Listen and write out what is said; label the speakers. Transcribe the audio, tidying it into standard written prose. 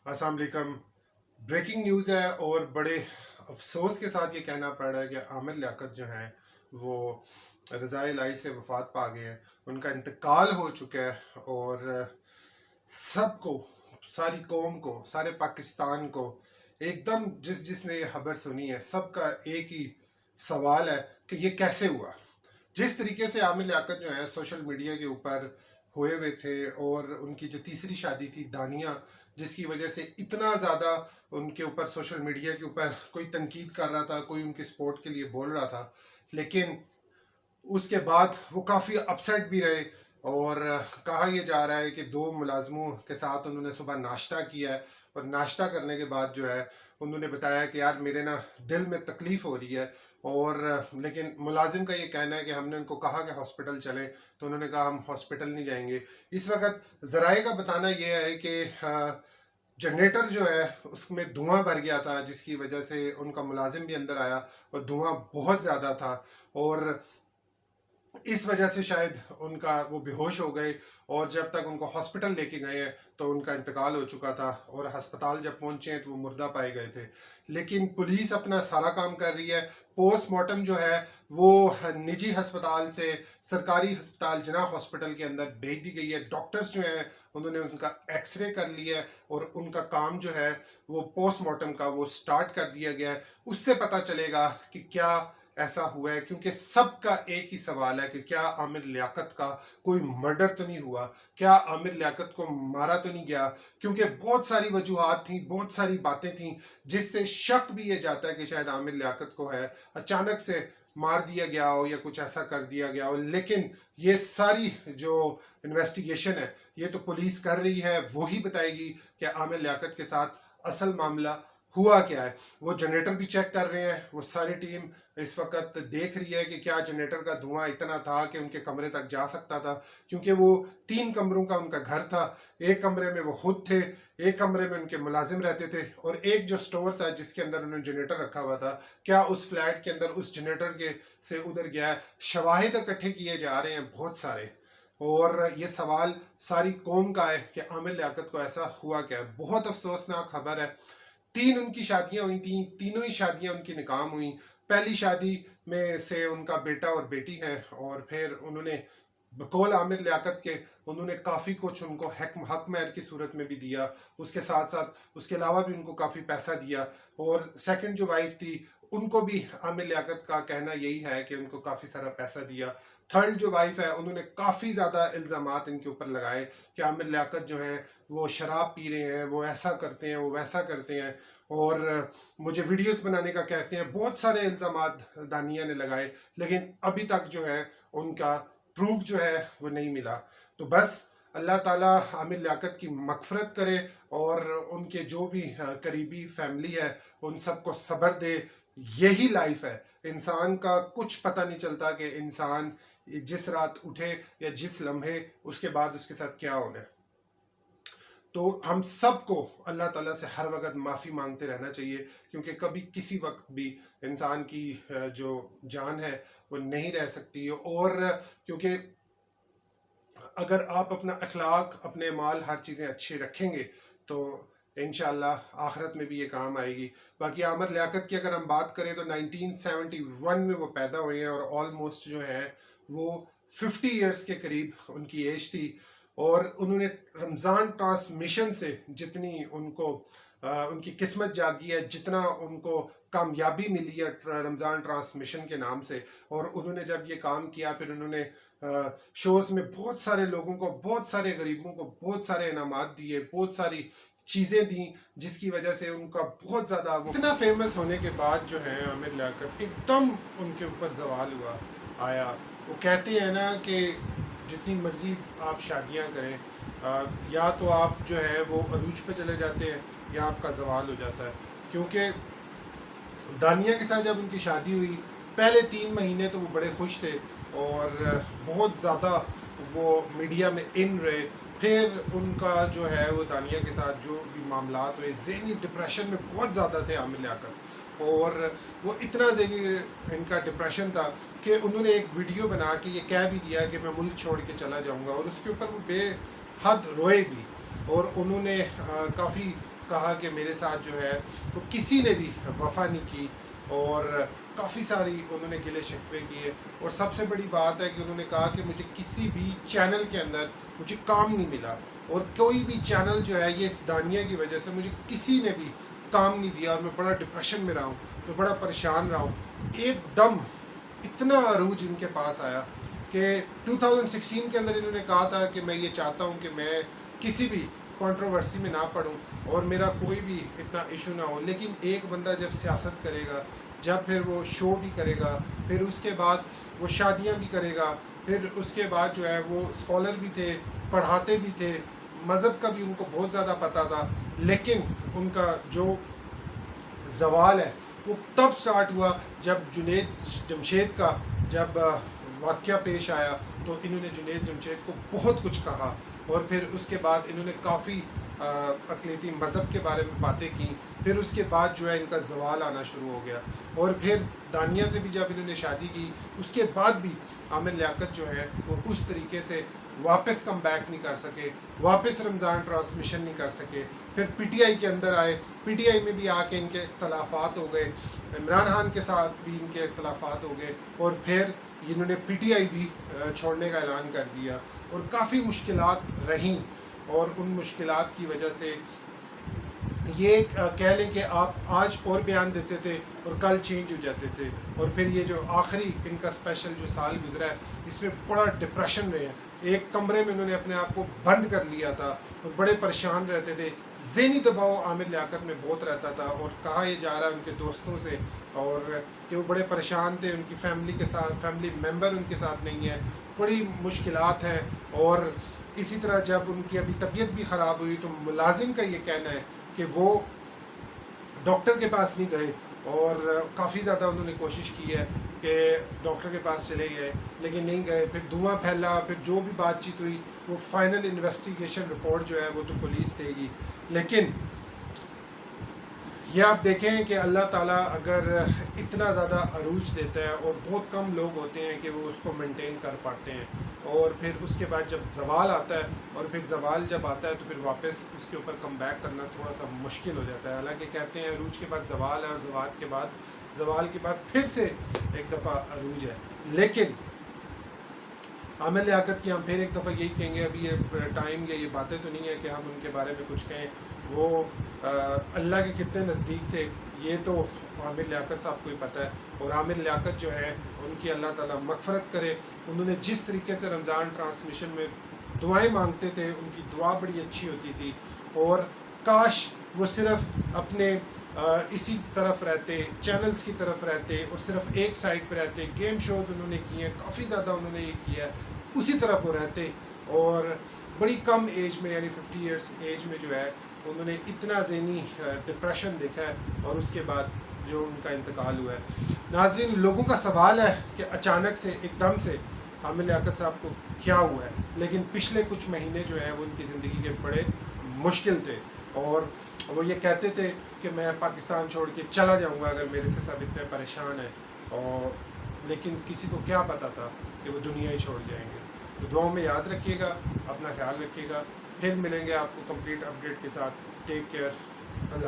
Speaker 1: अस्सलाम वालेकुम। Breaking news है और बड़े अफसोस के साथ ये कहना पड़ रहा है कि आमिर लियाकत जो हैं वो रज़ाए इलाही से वफ़ात पा गए हैं। उनका इंतकाल हो चुका है और सबको, सारी कौम को, सारे पाकिस्तान को एकदम जिसने ये खबर सुनी है सबका एक ही सवाल है कि ये कैसे हुआ। जिस तरीके से आमिर लियाकत जो है सोशल मीडिया के ऊपर हुए हुए थे और उनकी जो तीसरी शादी थी दानिया, जिसकी वजह से इतना ज़्यादा उनके ऊपर सोशल मीडिया के ऊपर कोई तनकीद कर रहा था, कोई उनके सपोर्ट के लिए बोल रहा था, लेकिन उसके बाद वो काफ़ी अपसेट भी रहे। और कहा यह जा रहा है कि दो मुलाजमों के साथ उन्होंने सुबह नाश्ता किया है और नाश्ता करने के बाद जो है उन्होंने बताया कि यार मेरे ना दिल में तकलीफ़ हो रही है। और लेकिन मुलाजिम का ये कहना है कि हमने उनको कहा कि हॉस्पिटल चलें तो उन्होंने कहा हम हॉस्पिटल नहीं जाएंगे। इस वक्त ज़राए का बताना यह है कि जनरेटर जो है उसमें धुआं भर गया था, जिसकी वजह से उनका मुलाजिम भी अंदर आया और धुआं बहुत ज़्यादा था और इस वजह से शायद उनका वो बेहोश हो गए। और जब तक उनको हॉस्पिटल लेके गए हैं तो उनका इंतकाल हो चुका था और अस्पताल जब पहुंचे हैं तो वो मुर्दा पाए गए थे। लेकिन पुलिस अपना सारा काम कर रही है। पोस्टमार्टम जो है वो निजी अस्पताल से सरकारी अस्पताल जिनाह हॉस्पिटल के अंदर भेज दी गई है। डॉक्टर्स जो हैं उन्होंने उनका एक्सरे कर लिया है और उनका काम जो है वो पोस्टमार्टम का वो स्टार्ट कर दिया गया है। उससे पता चलेगा कि क्या ऐसा हुआ है, क्योंकि सबका एक ही सवाल है कि क्या आमिर लियाकत का कोई मर्डर तो नहीं हुआ, क्या आमिर लियाकत को मारा तो नहीं गया। क्योंकि बहुत सारी वजूहात थी, बहुत सारी बातें थी जिससे शक भी ये जाता है कि शायद आमिर लियाकत को है अचानक से मार दिया गया हो या कुछ ऐसा कर दिया गया हो। लेकिन ये सारी जो इन्वेस्टिगेशन है ये तो पुलिस कर रही है, वो ही बताएगी कि आमिर लियाकत के साथ असल मामला हुआ क्या है। वो जनरेटर भी चेक कर रहे हैं, वो सारी टीम इस वक्त देख रही है कि क्या जनरेटर का धुआं इतना था कि उनके कमरे तक जा सकता था, क्योंकि वो 3 कमरों का उनका घर था। एक कमरे में वो खुद थे, एक कमरे में उनके मुलाजिम रहते थे और एक जो स्टोर था जिसके अंदर उन्होंने जनरेटर रखा हुआ था, क्या उस फ्लैट के अंदर उस जनरेटर के से उधर गया है। शवाहिद इकट्ठे किए जा रहे हैं बहुत सारे और ये सवाल सारी कौम का है कि आमिर लियाकत को ऐसा हुआ क्या है। बहुत अफसोसनाक खबर है। 3 उनकी शादियां हुई थी, तीनों ही शादियां उनकी निकाम हुई। पहली शादी में से उनका बेटा और बेटी है और फिर उन्होंने बकौल आमिर लियाकत के उन्होंने काफ़ी कुछ उनको हक महर की सूरत में भी दिया, उसके साथ साथ उसके अलावा भी उनको काफ़ी पैसा दिया। और सेकंड जो वाइफ थी उनको भी आमिर लियाकत का कहना यही है कि उनको काफ़ी सारा पैसा दिया। थर्ड जो वाइफ है उन्होंने काफ़ी ज़्यादा इल्ज़ामात इनके ऊपर लगाए कि आमिर लियाकत जो हैं वो शराब पी रहे हैं, वो ऐसा करते हैं, वो वैसा करते हैं और मुझे वीडियोस बनाने का कहते हैं। बहुत सारे इल्ज़ामात दानिया ने लगाए, लेकिन अभी तक जो है उनका प्रूफ जो है वो नहीं मिला। तो बस अल्लाह ताला आमिर लियाकत की मग़फ़िरत करे और उनके जो भी करीबी फैमिली है उन सबको सब्र दे। यही लाइफ है, इंसान का कुछ पता नहीं चलता कि इंसान जिस रात उठे या जिस लम्हे उसके बाद उसके साथ क्या होना है। तो हम सबको अल्लाह ताला से हर वक्त माफ़ी मांगते रहना चाहिए, क्योंकि कभी किसी वक्त भी इंसान की जो जान है वो नहीं रह सकती। और क्योंकि अगर आप अपना अखलाक, अपने माल, हर चीज़ें अच्छी रखेंगे तो इंशाअल्लाह आखिरत में भी ये काम आएगी। बाकी आमिर लियाकत की अगर हम बात करें तो 1971 में वो पैदा हुए हैं और ऑलमोस्ट जो है वो 50 इयर्स के करीब उनकी एज थी। और उन्होंने रमज़ान ट्रांसमिशन से जितनी उनको उनकी किस्मत जागी है, जितना उनको कामयाबी मिली है रमज़ान ट्रांसमिशन के नाम से, और उन्होंने जब ये काम किया फिर उन्होंने शोज़ में बहुत सारे लोगों को, बहुत सारे गरीबों को बहुत सारे इनामात दिए, बहुत सारी चीज़ें दी, जिसकी वजह से उनका बहुत ज़्यादा वो इतना फेमस होने के बाद जो है आमिर लियाकत एकदम उनके ऊपर जवाल हुआ आया। वो कहते हैं ना कि जितनी मर्ज़ी आप शादियां करें या तो आप जो है वो अरूज पे चले जाते हैं या आपका जवाल हो जाता है। क्योंकि दानिया के साथ जब उनकी शादी हुई पहले 3 महीने तो वो बड़े खुश थे और बहुत ज़्यादा वो मीडिया में इन रहे। फिर उनका जो है वो दानिया के साथ जो भी मामलात हुए, ज़हनी डिप्रेशन में बहुत ज़्यादा थे आमिर लियाकत, और वो इतना ज़हनी इनका डिप्रेशन था कि उन्होंने एक वीडियो बना के ये कह भी दिया कि मैं मुल्क छोड़ के चला जाऊंगा, और उसके ऊपर वो बेहद रोए भी। और उन्होंने काफ़ी کہا کہ میرے ساتھ جو ہے وہ کسی نے بھی وفا نہیں کی، اور کافی ساری انہوں نے گلے شکوے کیے، اور سب سے بڑی بات ہے کہ انہوں نے کہا کہ مجھے کسی بھی چینل کے اندر مجھے کام نہیں ملا، اور کوئی بھی چینل جو ہے یہ اس دانیہ کی وجہ سے مجھے کسی نے بھی کام نہیں دیا، اور میں بڑا ڈپریشن میں رہا ہوں، میں بڑا پریشان رہا ہوں۔ ایک دم اتنا عروج ان کے پاس آیا کہ 2016 کے اندر انہوں نے کہا تھا کہ میں یہ چاہتا ہوں کہ میں کسی بھی کنٹروورسی میں نہ پڑھوں اور میرا کوئی بھی اتنا ایشو نہ ہو، لیکن ایک بندہ جب سیاست کرے گا، جب پھر وہ شو بھی کرے گا، پھر اس کے بعد وہ شادیاں بھی کرے گا، پھر اس کے بعد جو ہے وہ اسکالر بھی تھے، پڑھاتے بھی تھے، مذہب کا بھی ان کو بہت زیادہ پتہ تھا، لیکن ان کا جو زوال ہے وہ تب سٹارٹ ہوا جب جنید جمشید کا جب واقعہ پیش آیا، تو انہوں نے جنید جمشید کو بہت کچھ کہا، اور پھر اس کے بعد انہوں نے کافی اقلیتی مذہب کے بارے میں باتیں کی، پھر اس کے بعد جو ہے ان کا زوال آنا شروع ہو گیا، اور پھر دانیہ سے بھی جب انہوں نے شادی کی اس کے بعد بھی عامر لیاقت جو ہے وہ اس طریقے سے واپس کم بیک نہیں کر سکے، واپس رمضان ٹرانسمیشن نہیں کر سکے، پھر پی ٹی آئی کے اندر آئے، پی ٹی آئی میں بھی آ کے ان کے اختلافات ہو گئے، عمران خان کے ساتھ بھی ان کے اختلافات ہو گئے، اور پھر انہوں نے پی ٹی آئی بھی چھوڑنے کا اعلان کر دیا، اور کافی مشکلات رہیں، اور ان مشکلات کی وجہ سے یہ کہہ لیں کہ آپ آج اور بیان دیتے تھے اور کل چینج ہو جاتے تھے، اور پھر یہ جو آخری ان کا اسپیشل جو سال گزرا ہے اس میں بڑا ڈپریشن رہے ہیں، ایک کمرے میں انہوں نے اپنے آپ کو بند کر لیا تھا اور بڑے پریشان رہتے تھے، ذہنی دباؤ عامر لیاقت میں بہت رہتا تھا، اور کہا یہ جا رہا ہے ان کے دوستوں سے اور کہ وہ بڑے پریشان تھے، ان کی فیملی کے ساتھ، فیملی ممبر ان کے ساتھ نہیں ہے، بڑی مشکلات ہیں، اور اسی طرح جب ان کی ابھی طبیعت بھی خراب ہوئی تو ملازم کا یہ کہنا ہے کہ وہ ڈاکٹر کے پاس نہیں گئے، اور کافی زیادہ انہوں نے کوشش کی ہے کہ ڈاکٹر کے پاس چلے گئے لیکن نہیں گئے، پھر دھواں پھیلا، پھر جو بھی بات چیت ہوئی وہ فائنل انویسٹیگیشن رپورٹ جو ہے وہ تو پولیس دے گی، لیکن یہ آپ دیکھیں کہ اللہ تعالیٰ اگر اتنا زیادہ عروج دیتا ہے اور بہت کم لوگ ہوتے ہیں کہ وہ اس کو مینٹین کر پاتے ہیں، اور پھر اس کے بعد جب زوال آتا ہے، اور پھر زوال جب آتا ہے تو پھر واپس اس کے اوپر کم بیک کرنا تھوڑا سا مشکل ہو جاتا ہے، حالانکہ کہتے ہیں عروج کے بعد زوال ہے، اور زوال کے بعد پھر سے ایک دفعہ عروج ہے، لیکن عامر لیاقت کی ہم پھر ایک دفعہ یہی کہیں گے، ابھی یہ ٹائم یا یہ باتیں تو نہیں ہے کہ ہم ان کے بارے میں کچھ کہیں، وہ اللہ کے کتنے نزدیک تھے یہ تو عامر لیاقت صاحب کو ہی پتہ ہے، اور عامر لیاقت جو ہے ان کی اللہ تعالیٰ مغفرت کرے، انہوں نے جس طریقے سے رمضان ٹرانسمیشن میں دعائیں مانگتے تھے ان کی دعا بڑی اچھی ہوتی تھی، اور کاش وہ صرف اپنے اسی طرف رہتے، چینلز کی طرف رہتے، اور صرف ایک سائڈ پہ رہتے، گیم شوز انہوں نے کیے ہیں، کافی زیادہ انہوں نے یہ کیا ہے، اسی طرف وہ رہتے، اور بڑی کم ایج میں یعنی 50 ایئرس ایج میں جو ہے انہوں نے اتنا ذہنی ڈپریشن دیکھا ہے، اور اس کے بعد جو ان کا انتقال ہوا ہے۔ ناظرین، لوگوں کا سوال ہے کہ اچانک سے ایک دم سے عامر لیاقت صاحب کو کیا ہوا ہے، لیکن پچھلے کچھ مہینے جو ہیں وہ ان کی زندگی کے بڑے مشکل تھے، اور وہ یہ کہتے تھے کہ میں پاکستان چھوڑ کے چلا جاؤں گا اگر میرے سے سب اتنے پریشان ہیں، اور لیکن کسی کو کیا پتا تھا کہ وہ دنیا ہی چھوڑ جائیں گے۔ تو دعاؤں میں یاد رکھیے گا، اپنا خیال رکھیے گا، پھر ملیں گے آپ کو کمپلیٹ اپڈیٹ کے ساتھ۔ ٹیک کیئر، اللہ